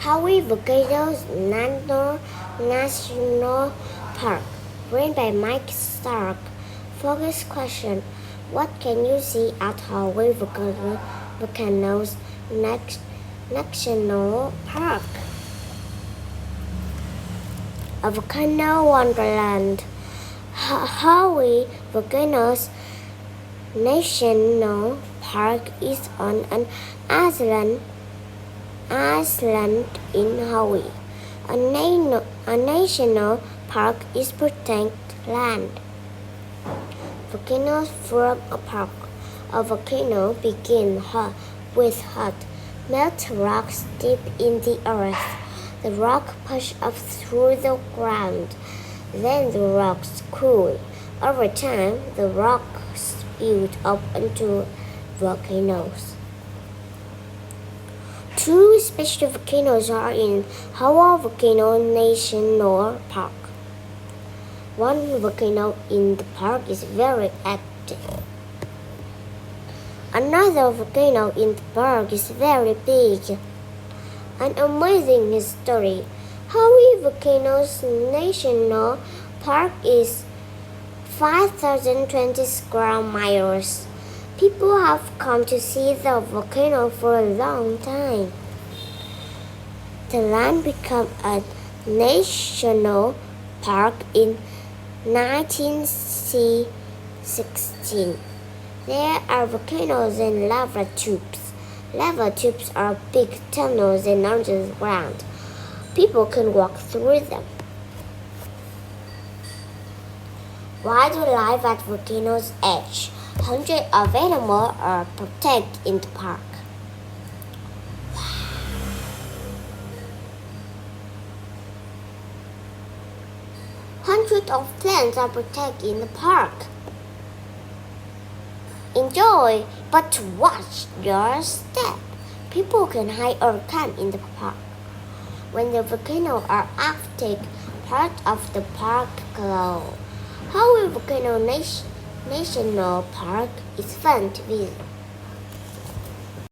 Hawaii Volcanoes National Park, written by Mike Stark. Focus question: what can you see at Hawaii Volcanoes National Park? A volcano wonderland. Hawaii Volcanoes National Park is on an island in Hawaii. A national park is protected land. Volcanoes form a park. A volcano begins with hot, melted rocks deep in the earth. The rock pushes up through the ground. Then the rocks cool. Over time, the rocks build up into volcanoes. Two special volcanoes are in Hawaii Volcano National Park. One volcano in the park is very active. Another volcano in the park is very big. An amazing history. Hawaii Volcanoes National Park is 5,020 square miles. People have come to see the volcano for a long time. The land became a national park in 1916. There are volcanoes and lava tubes. Lava tubes are big tunnels under the ground. People can walk through them. Wildlife at volcanoes' edge. Hundreds of animals are protected in the park. Hundreds of plants are protected in the park. Enjoy, but watch your step. People can hide or camp in the park. When the volcanoes are active, part of the park glow. Hawaii Volcano National Park is fun to visit.